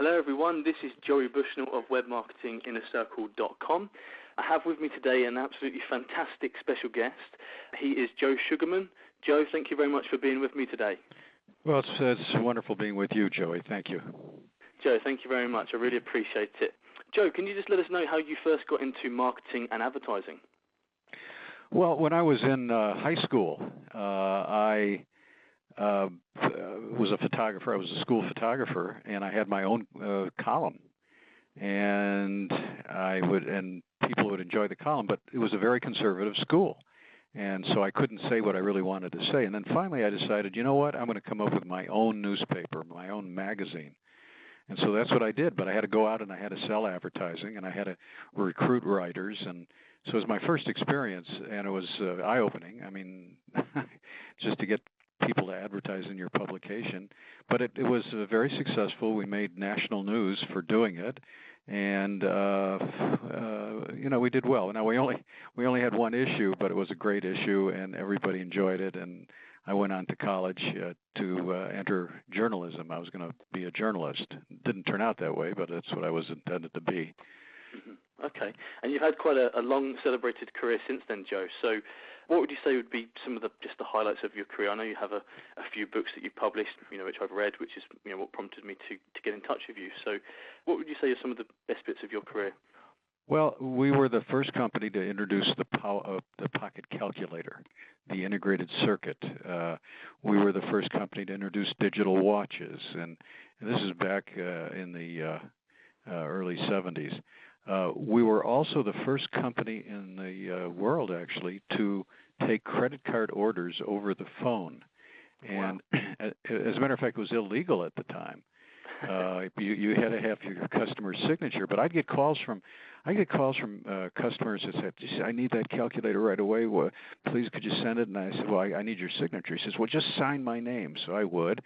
Hello everyone, this is Joey Bushnell of webmarketinginnercircle.com. I have with me today an absolutely fantastic special guest. He is Joe Sugarman. Joe, thank you very much for being with me today. Well, it's wonderful being with you, Joey. Thank you. Joe, thank you very much. I really appreciate it. Joe, can you just let us know how you first got into marketing and advertising? Well, when I was in high school, I was a photographer. I was a school photographer, and I had my own column. And people would enjoy the column, but it was a very conservative school. And so I couldn't say what I really wanted to say. And then finally I decided, you know what, I'm going to come up with my own newspaper, my own magazine. And so that's what I did. But I had to go out and I had to sell advertising, and I had to recruit writers. And so it was my first experience, and it was eye-opening. I mean, just to get people to advertise in your publication. But it was very successful. We made national news for doing it. And we did well. Now we only had one issue, but it was a great issue, and everybody enjoyed it. And I went on to college to enter journalism. I was going to be a journalist. It didn't turn out that way, but that's what I was intended to be. Mm-hmm. Okay, and you've had quite a long celebrated career since then, Joe. So what would you say would be some of the highlights of your career? I know you have a few books that you've published, which I've read, which is what prompted me to get in touch with you. So what would you say are some of the best bits of your career? Well, we were the first company to introduce the pocket calculator, the integrated circuit. We were the first company to introduce digital watches, and this is back in the early 70s. We were also the first company in the world, actually, to take credit card orders over the phone. And wow. As a matter of fact, it was illegal at the time. You had to have your customer's signature. But I'd get calls from customers that said, "I need that calculator right away. Well, please, could you send it?" And I said, "Well, I need your signature." He says, "Well, just sign my name." So I would.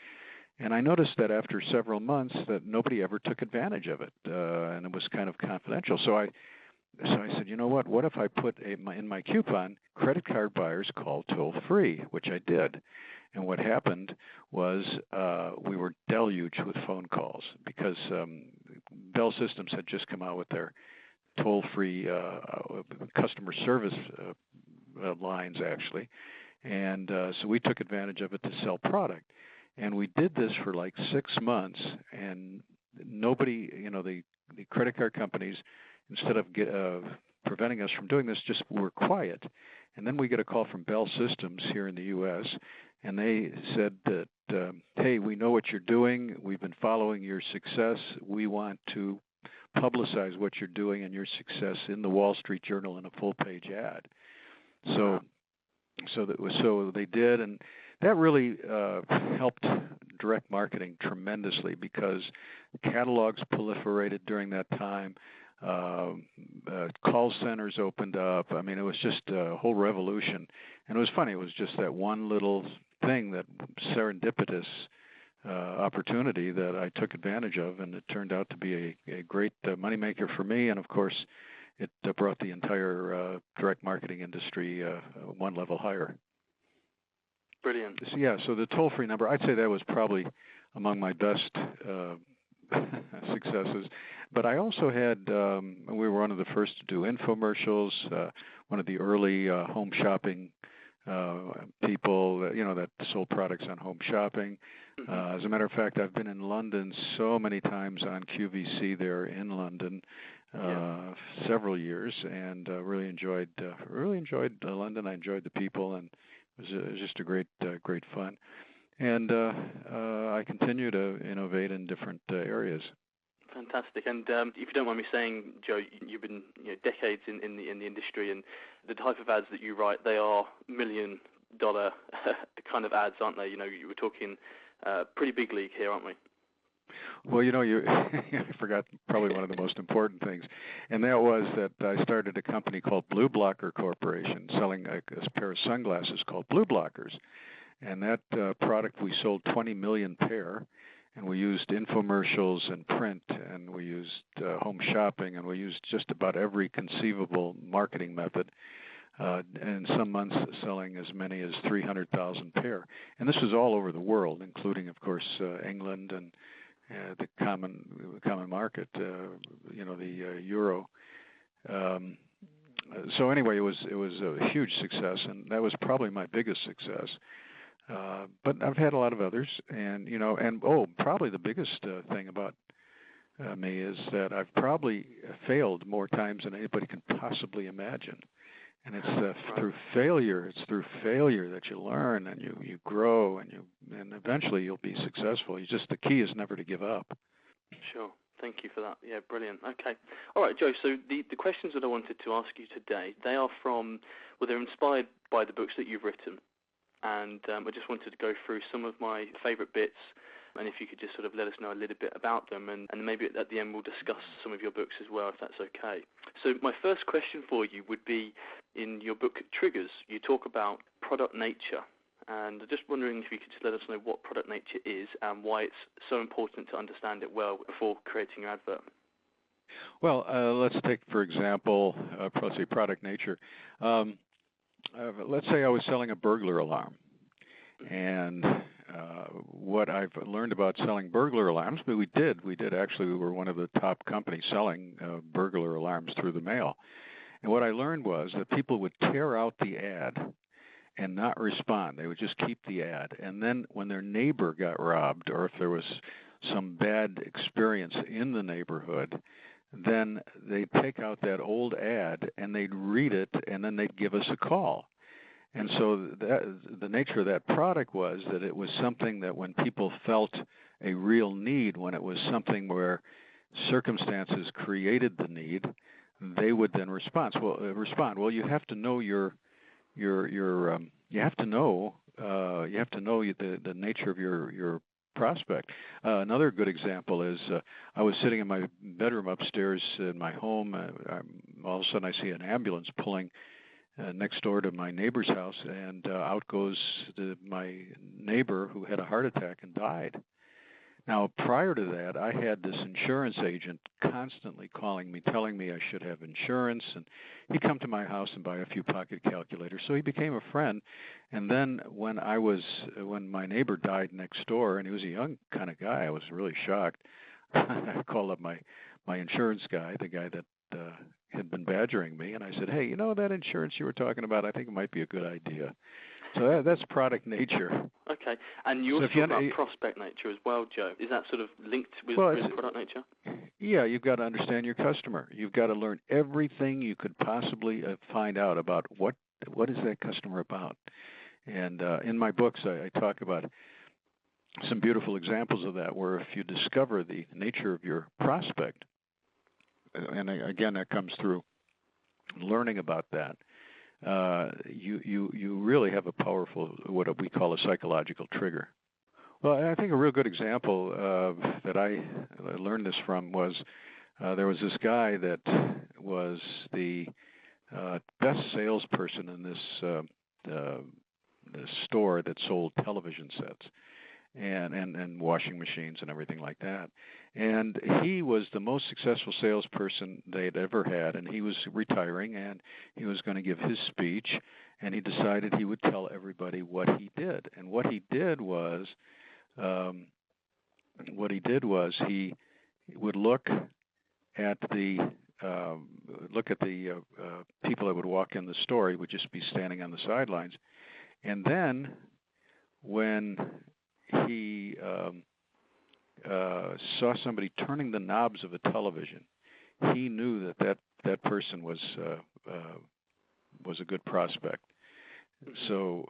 And I noticed that after several months that nobody ever took advantage of it, and it was kind of confidential. So I said, you know what? What if I put in my coupon, credit card buyers call toll-free, which I did. And what happened was we were deluged with phone calls because Bell Systems had just come out with their toll-free customer service lines, actually. And so we took advantage of it to sell product. And we did this for like 6 months, and nobody, the credit card companies, instead of preventing us from doing this, just were quiet. And then we get a call from Bell Systems here in the U.S., and they said that, hey, we know what you're doing. We've been following your success. We want to publicize what you're doing and your success in the Wall Street Journal in a full-page ad. So they did, and that really helped direct marketing tremendously because catalogs proliferated during that time. Call centers opened up. I mean, it was just a whole revolution. And it was funny. It was just that one little thing, that serendipitous opportunity that I took advantage of, and it turned out to be a great moneymaker for me. And, of course, it brought the entire direct marketing industry one level higher. Brilliant. So the toll-free number, I'd say that was probably among my best successes. But I also had, we were one of the first to do infomercials, one of the early home shopping people, that sold products on home shopping. Mm-hmm. As a matter of fact, I've been in London so many times on QVC there in London, several years, and really enjoyed London. I enjoyed the people, and it was just a great fun. And I continue to innovate in different areas. Fantastic. And if you don't mind me saying, Joe, you've been decades in the industry, and the type of ads that you write, they are $1 million kind of ads, aren't they? You were talking pretty big league here, aren't we? Well, I forgot probably one of the most important things, and that was that I started a company called Blue Blocker Corporation, selling a pair of sunglasses called Blue Blockers. And that product, we sold 20 million pair, and we used infomercials and print, and we used home shopping, and we used just about every conceivable marketing method. And some months selling as many as 300,000 pair. And this was all over the world, including, of course, England and the common market, the euro. So anyway, it was a huge success, and that was probably my biggest success. But I've had a lot of others, and probably the biggest thing about me is that I've probably failed more times than anybody can possibly imagine. And it's through failure. It's through failure that you learn and you grow and eventually you'll be successful. The key is never to give up. Sure. Thank you for that. Yeah, brilliant. Okay. All right, Joe, so the questions that I wanted to ask you today, they are they're inspired by the books that you've written. And I just wanted to go through some of my favorite bits, and if you could just sort of let us know a little bit about them, and maybe at the end we'll discuss some of your books as well, if that's okay. So my first question for you would be, in your book Triggers, you talk about product nature. And I'm just wondering if you could just let us know what product nature is and why it's so important to understand it well before creating your advert. Well, let's take, for example, let's say product nature. Let's say I was selling a burglar alarm. And what I've learned about selling burglar alarms, but we were one of the top companies selling burglar alarms through the mail. And what I learned was that people would tear out the ad and not respond. They would just keep the ad. And then when their neighbor got robbed, or if there was some bad experience in the neighborhood, then they'd take out that old ad and they'd read it, and then they'd give us a call. And so the nature of that product was that it was something that when people felt a real need, when it was something where circumstances created the need, they would then respond. Well, you have to know you have to know the nature of your prospect. Another good example is I was sitting in my bedroom upstairs in my home. All of a sudden I see an ambulance pulling next door to my neighbor's house, and out goes my neighbor who had a heart attack and died. Now, prior to that, I had this insurance agent constantly calling me, telling me I should have insurance, and he'd come to my house and buy a few pocket calculators. So he became a friend. And then when my neighbor died next door, and he was a young kind of guy, I was really shocked. I called up my insurance guy, the guy that had been badgering me, and I said, hey, that insurance you were talking about, I think it might be a good idea. So that's product nature. Okay. And you also talk about prospect nature as well, Joe. Is that sort of linked with product nature? Yeah, you've got to understand your customer. You've got to learn everything you could possibly find out about what is that customer about. And in my books, I talk about some beautiful examples of that, where if you discover the nature of your prospect, and again, that comes through learning about that, you really have a powerful, what we call a psychological trigger. Well, I think a real good example that I learned this from was there was this guy that was the best salesperson in this store that sold television sets and washing machines and everything like that. And he was the most successful salesperson they'd ever had, and he was retiring, and he was going to give his speech, and he decided he would tell everybody what he did. And what he did was he would look at the people that would walk in the store. He would just be standing on the sidelines, and then when he saw somebody turning the knobs of a television, he knew that person was a good prospect. So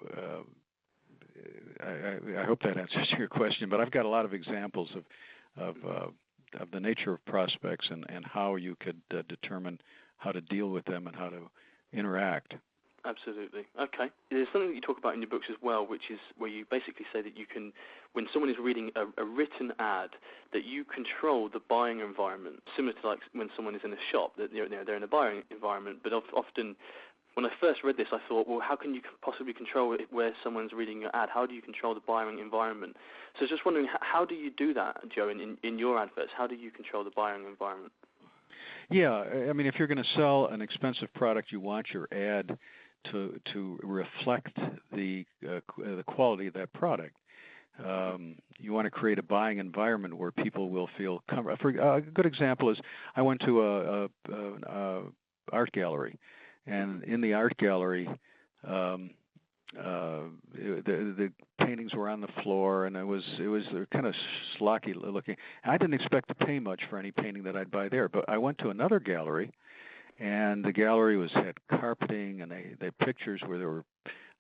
I hope that answers your question. But I've got a lot of examples of the nature of prospects and how you could determine how to deal with them and how to interact. Absolutely. Okay. There's something that you talk about in your books as well, which is where you basically say that you can, when someone is reading a written ad, that you control the buying environment, similar to like when someone is in a shop, that they're in a buying environment. But often, when I first read this, I thought, well, how can you possibly control it where someone's reading your ad? How do you control the buying environment? So I was just wondering, how do you do that, Joe, in your adverts? How do you control the buying environment? Yeah, I mean, if you're going to sell an expensive product, you want your ad to reflect the quality of that product. You want to create a buying environment where people will feel comfortable. A good example is I went to an art gallery, and in the art gallery, the paintings were on the floor, and it was kind of schlocky looking. I didn't expect to pay much for any painting that I'd buy there, but I went to another gallery, and the gallery had carpeting, and they had pictures where they were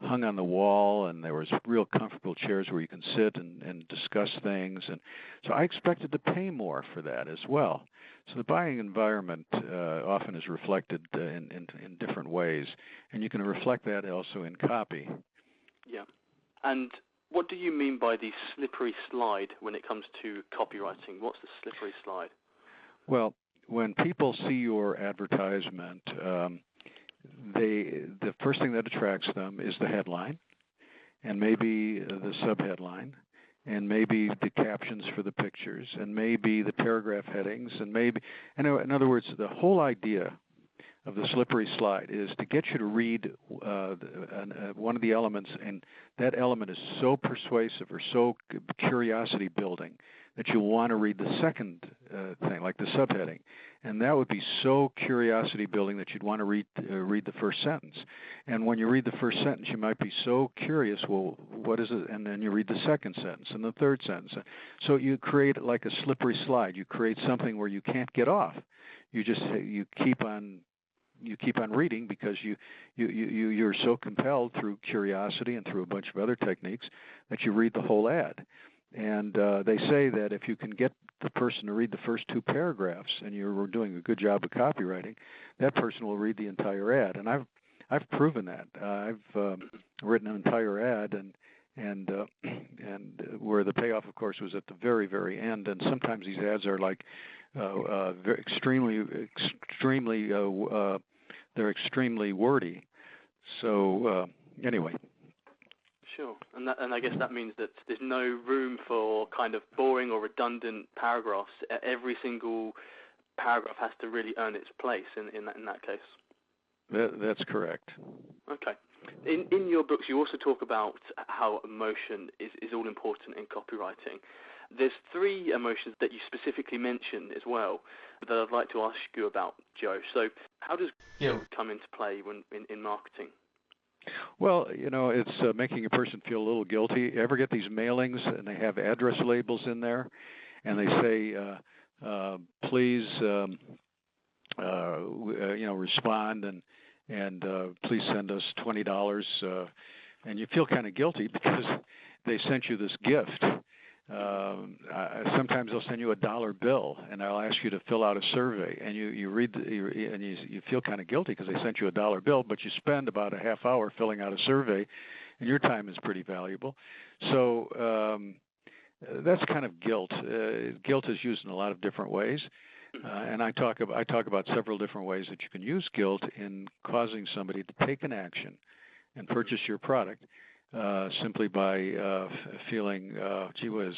hung on the wall, and there was real comfortable chairs where you can sit and discuss things, and so I expected to pay more for that as well. So the buying environment often is reflected in different ways, and you can reflect that also in copy. Yeah. And what do you mean by the slippery slide when it comes to copywriting? What's the slippery slide? Well, when people see your advertisement, the first thing that attracts them is the headline, and maybe the subheadline, and maybe the captions for the pictures, and maybe the paragraph headings, and maybe, in other words, the whole idea of the slippery slide is to get you to read one of the elements, and that element is so persuasive or so curiosity building that you want to read the second thing, like the subheading, and that would be so curiosity building that you'd want to read the first sentence. And when you read the first sentence, you might be so curious, well, what is it? And then you read the second sentence and the third sentence. So you create like a slippery slide. You create something where you can't get off. You keep on reading because you're so compelled through curiosity and through a bunch of other techniques that you read the whole ad. And they say that if you can get the person to read the first two paragraphs, and you're doing a good job of copywriting, that person will read the entire ad. And I've proven that. I've written an entire ad, and where the payoff, of course, was at the very, very end. And sometimes these ads are like they're extremely wordy. So anyway. Sure, and I guess that means that there's no room for kind of boring or redundant paragraphs. Every single paragraph has to really earn its place in that case. That's correct. Okay. In your books, you also talk about how emotion is all important in copywriting. There's three emotions that you specifically mention as well that I'd like to ask you about, Joe. So how does guilt come into play in marketing? Well, it's making a person feel a little guilty. You ever get these mailings and they have address labels in there, and they say, please, respond and please send us $20, and you feel kind of guilty because they sent you this gift. Sometimes they'll send you a $1 bill, and they'll ask you to fill out a survey, and you read and you feel kind of guilty because they sent you a $1 bill, but you spend about a half hour filling out a survey, and your time is pretty valuable. So that's kind of guilt. Guilt is used in a lot of different ways, and I talk about several different ways that you can use guilt in causing somebody to take an action and purchase your product. Simply by feeling, gee whiz,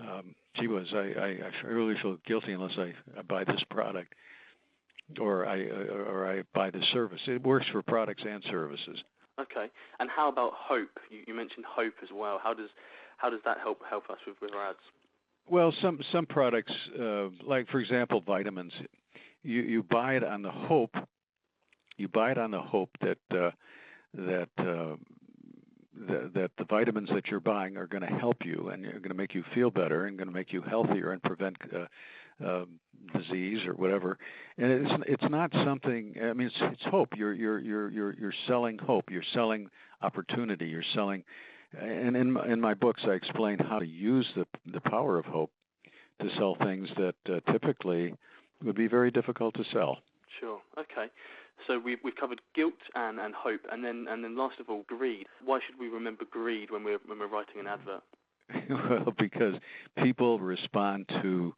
I really feel guilty unless I buy this product, or I buy this service. It works for products and services. Okay. And how about hope? You mentioned hope as well. How does that help us with our ads? Well, some products, like for example vitamins, you buy it on the hope. You buy it on the hope that the vitamins that you're buying are going to help you and are going to make you feel better and going to make you healthier and prevent disease or whatever. And it's not something. I mean, it's hope. You're selling hope. You're selling opportunity. You're selling. And in my books, I explain how to use the power of hope to sell things that typically would be very difficult to sell. Sure. Okay. So we've covered guilt and hope, and then last of all, greed. Why should we remember greed when we're writing an advert? Well, because people respond to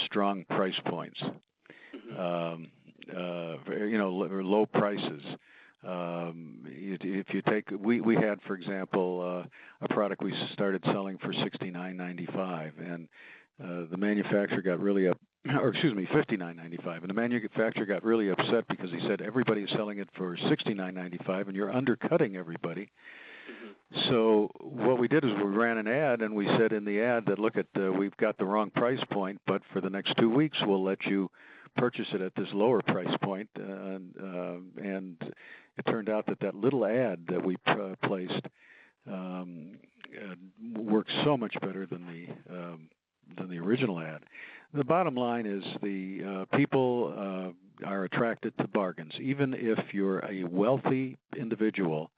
strong price points, low prices. If you take, we had, for example, a product we started selling for $69.95, and the manufacturer got really $59.95, and the manufacturer got really upset because he said everybody's selling it for $69.95, and you're undercutting everybody. So what we did is we ran an ad, and we said in the ad that, look, we've got the wrong price point, but for the next 2 weeks we'll let you purchase it at this lower price point. And it turned out that little ad that we placed works so much better than the original ad. The bottom line is the people are attracted to bargains. Even if you're a wealthy individual,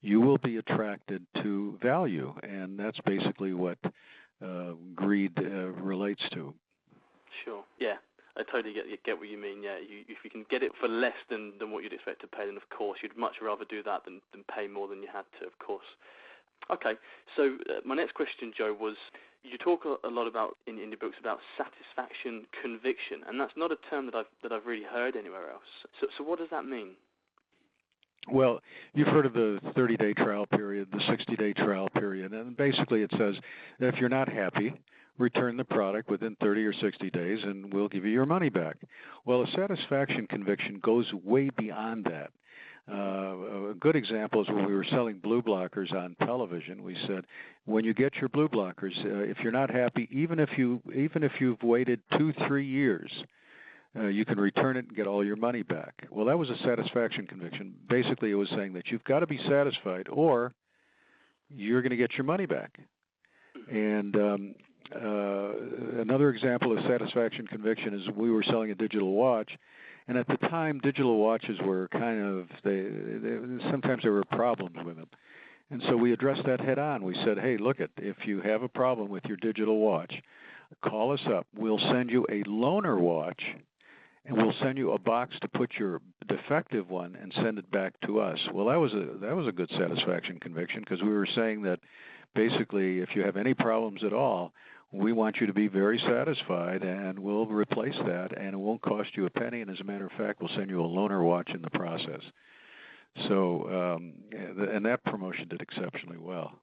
you will be attracted to value, and that's basically what greed relates to. Sure. Yeah, I totally get what you mean. Yeah, if you can get it for less than what you'd expect to pay, then of course you'd much rather do that than pay more than you had to, of course. Okay, so my next question, Joe, was you talk a lot about in your books about satisfaction conviction, and that's not a term that I've really heard anywhere else. So what does that mean? Well, you've heard of the 30-day trial period, the 60-day trial period, and basically it says that if you're not happy, return the product within 30 or 60 days and we'll give you your money back. Well, a satisfaction conviction goes way beyond that. A good example is when we were selling blue blockers on television. We said, when you get your blue blockers, if you're not happy, even if you've waited 2-3 years, you can return it and get all your money back. Well, that was a satisfaction conviction. Basically, it was saying that you've got to be satisfied or you're going to get your money back. And another example of satisfaction conviction is we were selling a digital watch, and at the time, digital watches were kind of, sometimes there were problems with them. And so we addressed that head on. We said, hey, look, if you have a problem with your digital watch, call us up. We'll send you a loaner watch, and we'll send you a box to put your defective one and send it back to us. Well, that was a good satisfaction conviction, because we were saying that basically if you have any problems at all, we want you to be very satisfied, and we'll replace that, and it won't cost you a penny, and as a matter of fact, we'll send you a loaner watch in the process. So, and that promotion did exceptionally well.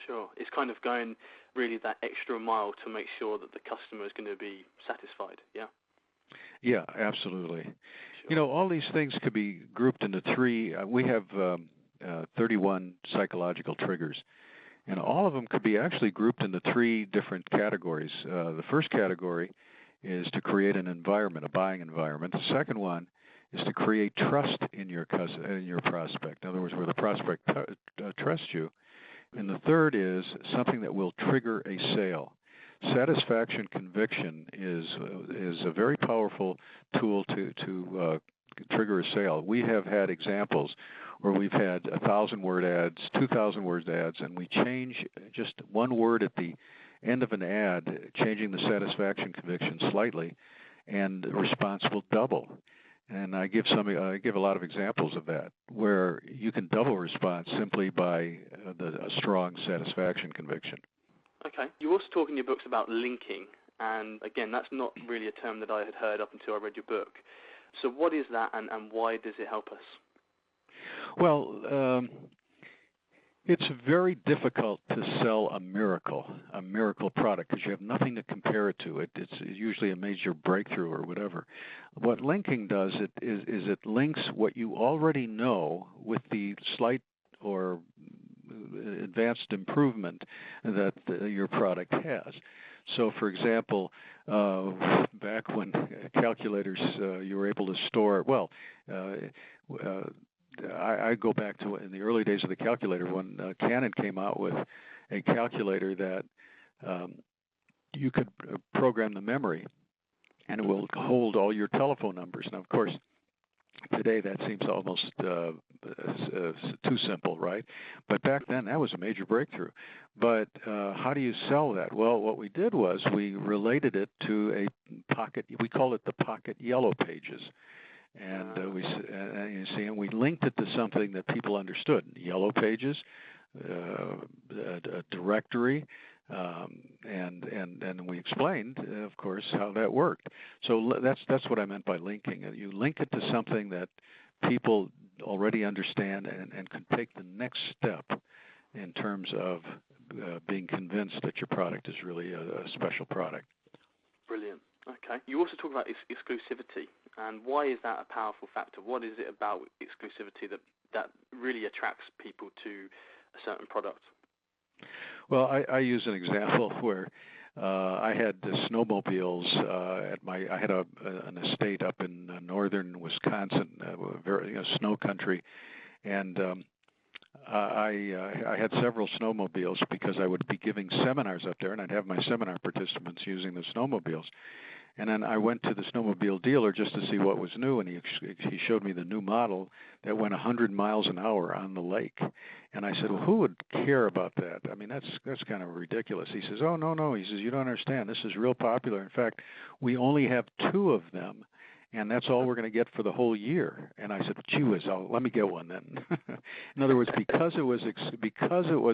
Sure. It's kind of going really that extra mile to make sure that the customer is going to be satisfied, yeah? Yeah, absolutely. Sure. You know, all these things could be grouped into three. We have 31 psychological triggers, and all of them could be actually grouped into three different categories. The first category is to create an environment, a buying environment. The second one is to create trust in your prospect. In other words, where the prospect trusts you. And the third is something that will trigger a sale. Satisfaction conviction is a very powerful tool to trigger a sale. We have had examples where we've had 1,000-word ads, 2,000-word ads, and we change just one word at the end of an ad, changing the satisfaction conviction slightly, and the response will double. And I give a lot of examples of that, where you can double response simply by a strong satisfaction conviction. Okay. You also talk in your books about linking, and again, that's not really a term that I had heard up until I read your book. So what is that, and why does it help us? Well, it's very difficult to sell a miracle product, because you have nothing to compare it to. It's usually a major breakthrough or whatever. What linking does is it links what you already know with the slight or advanced improvement that your product has. So, for example, back when calculators, you were able to store, I go back to in the early days of the calculator when Canon came out with a calculator that you could program the memory, and it will hold all your telephone numbers. Now, of course, today that seems almost too simple, right? But back then that was a major breakthrough. But how do you sell that? Well, what we did was we related it to a pocket. We call it the pocket yellow pages. And we linked it to something that people understood: yellow pages, a directory, and we explained, of course, how that worked. So that's what I meant by linking. You link it to something that people already understand and can take the next step in terms of being convinced that your product is really a special product. Brilliant. Okay. You also talk about exclusivity, and why is that a powerful factor? What is it about exclusivity that really attracts people to certain product? Well, I use an example where I had the snowmobiles I had an estate up in northern Wisconsin, very snow country, and I had several snowmobiles because I would be giving seminars up there, and I'd have my seminar participants using the snowmobiles. And then I went to the snowmobile dealer just to see what was new, and he showed me the new model that went 100 miles an hour on the lake. And I said, well, who would care about that? I mean, that's kind of ridiculous. He says, oh, no. He says, you don't understand. This is real popular. In fact, we only have 2 of them, and that's all we're going to get for the whole year. And I said, gee whiz, let me get one then. In other words, because it was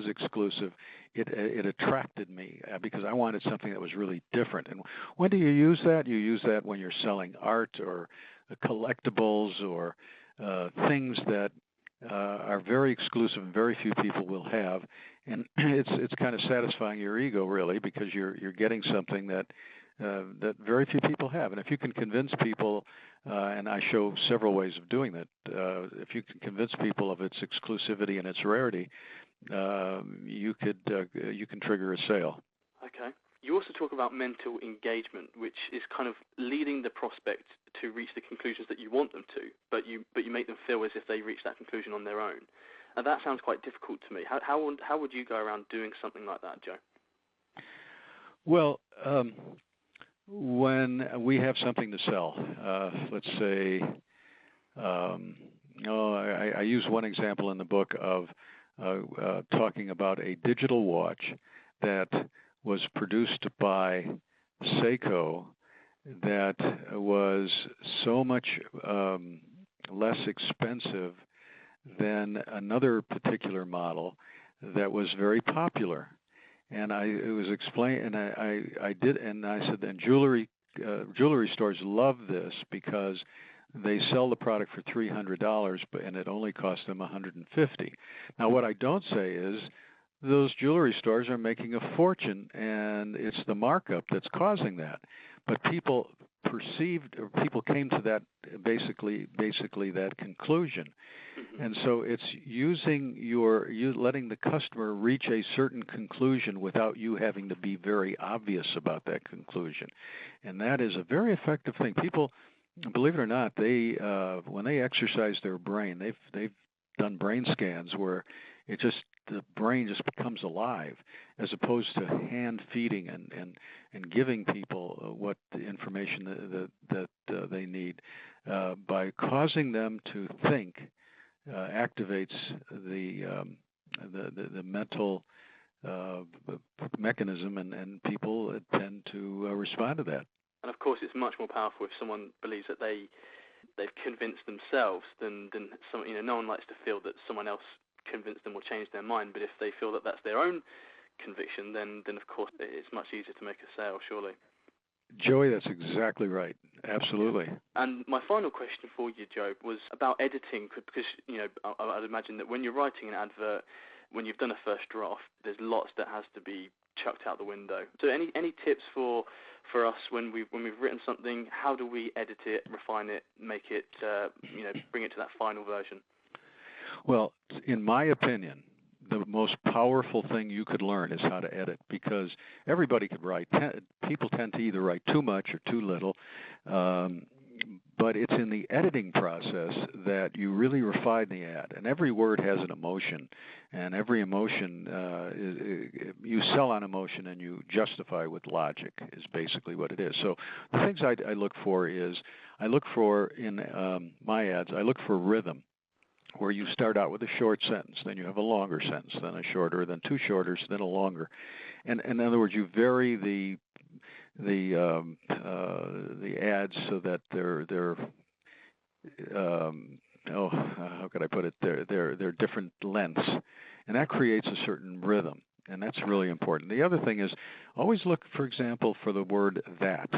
exclusive, it attracted me because I wanted something that was really different. And when do you use that? You use that when you're selling art or collectibles or things that are very exclusive and very few people will have. And it's kind of satisfying your ego, really, because you're getting something that very few people have. And if you can convince people, and I show several ways of doing that, if you can convince people of its exclusivity and its rarity, you can trigger a sale. Okay. You also talk about mental engagement, which is kind of leading the prospect to reach the conclusions that you want them to, but you make them feel as if they reach that conclusion on their own. And that sounds quite difficult to me. How would you go around doing something like that, Joe? Well, when we have something to sell, let's say, I use one example in the book of talking about a digital watch that was produced by Seiko that was so much less expensive than another particular model that was very popular. And it was explained, and I did, and I said, and jewelry stores love this because they sell the product for $300, and it only costs them $150. Now, what I don't say is those jewelry stores are making a fortune, and it's the markup that's causing that. But people came to that basically that conclusion. And so it's letting the customer reach a certain conclusion without you having to be very obvious about that conclusion. And that is a very effective thing. People, believe it or not, they when they exercise their brain, they've done brain scans where the brain just becomes alive, as opposed to hand feeding and giving people what the information that they need. By causing them to think, activates the mental mechanism, and people tend to respond to that. And of course, it's much more powerful if someone believes that they've convinced themselves than some. No one likes to feel that someone else convinced them or changed their mind. But if they feel that that's their own conviction, then of course it's much easier to make a sale, surely. Joey, that's exactly right. Absolutely. And my final question for you, Joe, was about editing, because I'd imagine that when you're writing an advert, when you've done a first draft, there's lots that has to be chucked out the window. So any tips for us when we've written something? How do we edit it, refine it, make it bring it to that final version? Well, in my opinion, the most powerful thing you could learn is how to edit, because everybody could write. People tend to either write too much or too little, but it's in the editing process that you really refine the ad. And every word has an emotion, and every emotion, you sell on emotion and you justify with logic is basically what it is. So the things I look for in my ads, I look for rhythm, where you start out with a short sentence, then you have a longer sentence, then a shorter, then 2 shorters, then a longer. And in other words, you vary the ads so that they're how could I put it? They're different lengths, and that creates a certain rhythm, and that's really important. The other thing is always look, for example, for the word that.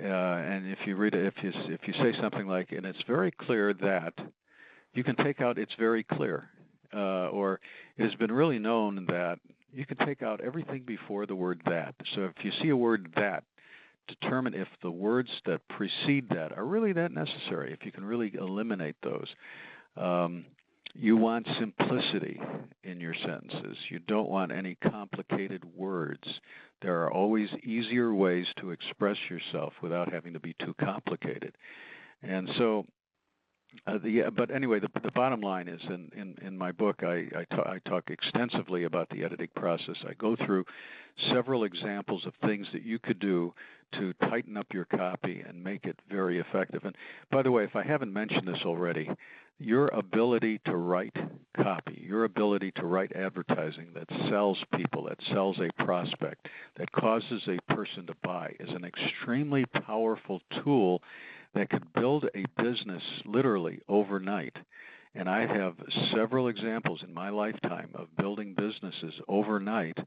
And if you read it, if you say something like, and it's very clear that, you can take out it's very clear, or it has been really known that. You can take out everything before the word that. So if you see a word that, determine if the words that precede that are really that necessary, if you can really eliminate those. You want simplicity in your sentences. You don't want any complicated words. There are always easier ways to express yourself without having to be too complicated. And so, but anyway, the bottom line is, in my book, I talk extensively about the editing process. I go through several examples of things that you could do to tighten up your copy and make it very effective. And by the way, if I haven't mentioned this already, your ability to write copy, your ability to write advertising that sells people, that sells a prospect, that causes a person to buy, is an extremely powerful tool that could build a business literally overnight. And I have several examples in my lifetime of building businesses overnight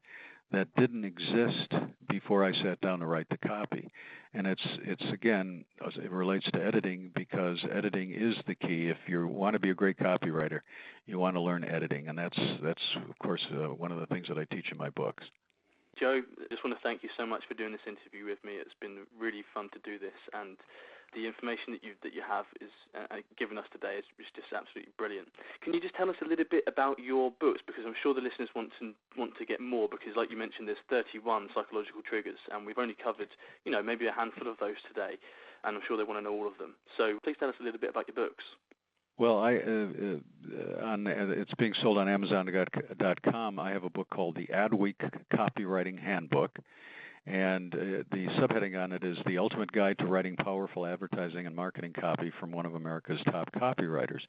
that didn't exist before I sat down to write the copy. And it's again, it relates to editing, because editing is the key. If you want to be a great copywriter, you want to learn editing, and that's of course one of the things that I teach in my books. Joe, I just want to thank you so much for doing this interview with me. It's been really fun to do this, and the information that you have is given us today is just absolutely brilliant. Can you just tell us a little bit about your books, because I'm sure the listeners want to get more, because like you mentioned, there's 31 psychological triggers, and we've only covered maybe a handful of those today, and I'm sure they want to know all of them. So please tell us a little bit about your books. Well, it's being sold on Amazon.com. I have a book called The Adweek Copywriting Handbook, and the subheading on it is The Ultimate Guide to Writing Powerful Advertising and Marketing Copy from one of America's top copywriters.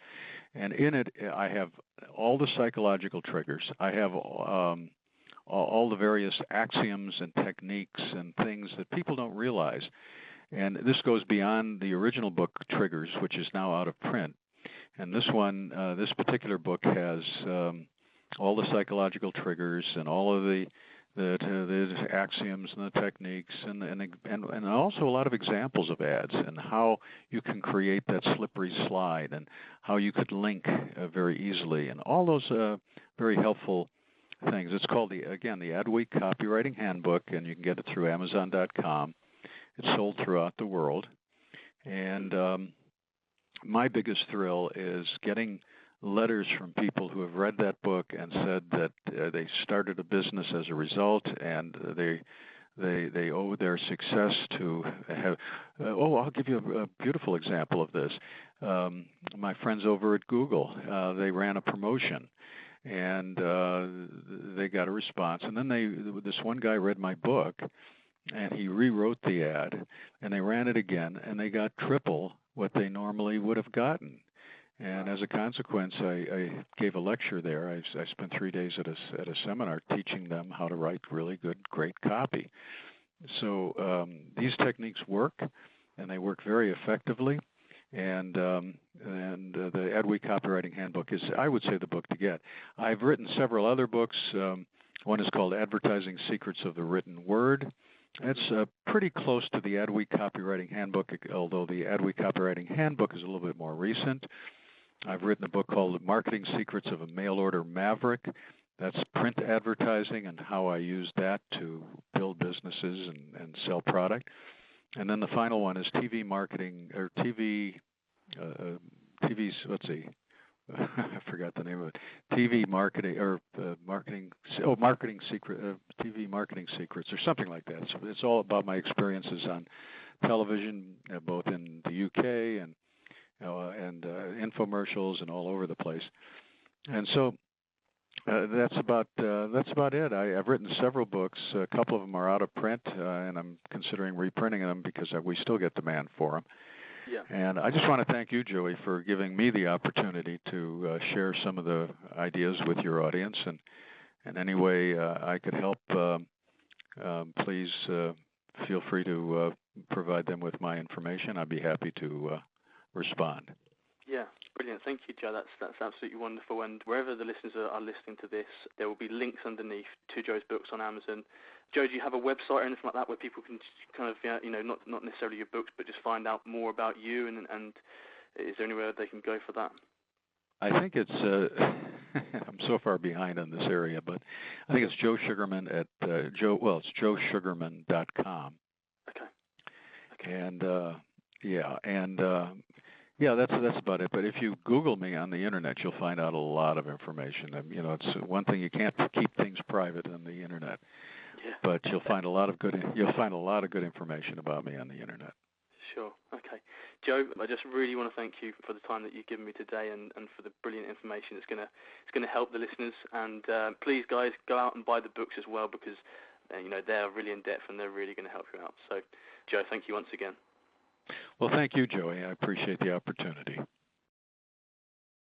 And in it, I have all the psychological triggers. I have all the various axioms and techniques and things that people don't realize. And this goes beyond the original book, Triggers, which is now out of print. And this one, this particular book has all the psychological triggers and all of the axioms and the techniques, and also a lot of examples of ads and how you can create that slippery slide and how you could link very easily, and all those very helpful things. It's called the Adweek Copywriting Handbook, and you can get it through Amazon.com. It's sold throughout the world, and my biggest thrill is getting letters from people who have read that book and said that they started a business as a result, and they owe their success to have. I'll give you a beautiful example of this. My friends over at Google, they ran a promotion, and they got a response. And then this one guy read my book, and he rewrote the ad, and they ran it again, and they got triple what they normally would have gotten. And as a consequence, I gave a lecture there. I spent 3 days at a seminar teaching them how to write really good, great copy. So these techniques work, and they work very effectively. And the Adweek Copywriting Handbook is, I would say, the book to get. I've written several other books. One is called Advertising Secrets of the Written Word. It's pretty close to the Adweek Copywriting Handbook, although the Adweek Copywriting Handbook is a little bit more recent. I've written a book called Marketing Secrets of a Mail Order Maverick. That's print advertising and how I use that to build businesses and sell product. And then the final one is TV marketing, or TV's, let's see, I forgot the name of it. TV marketing, or marketing secret, TV marketing secrets, or something like that. So it's all about my experiences on television, both in the UK and infomercials and all over the place. And so that's about it. I've written several books. A couple of them are out of print, and I'm considering reprinting them because we still get demand for them. Yeah. And I just want to thank you, Joey, for giving me the opportunity to share some of the ideas with your audience. And any way I could help, please feel free to provide them with my information. I'd be happy to respond. Yeah, brilliant. Thank you, Joe. That's absolutely wonderful. And wherever the listeners are listening to this, there will be links underneath to Joe's books on Amazon. Joe, do you have a website or anything like that where people can kind of, not necessarily your books, but just find out more about you? And is there anywhere they can go for that? I think it's, I'm so far behind on this area, but I think it's Joe Sugarman at, it's joesugarman.com. Okay. And, yeah, and Yeah, that's about it. But if you Google me on the internet, you'll find out a lot of information. It's one thing, you can't keep things private on the internet, Yeah. but you'll find a lot of good information about me on the internet. Sure. Okay. Joe, I just really want to thank you for the time that you've given me today and for the brilliant information. It's going to help the listeners. And please, guys, go out and buy the books as well, because they're really in depth and they're really going to help you out. So, Joe, thank you once again. Well, thank you, Joey. I appreciate the opportunity.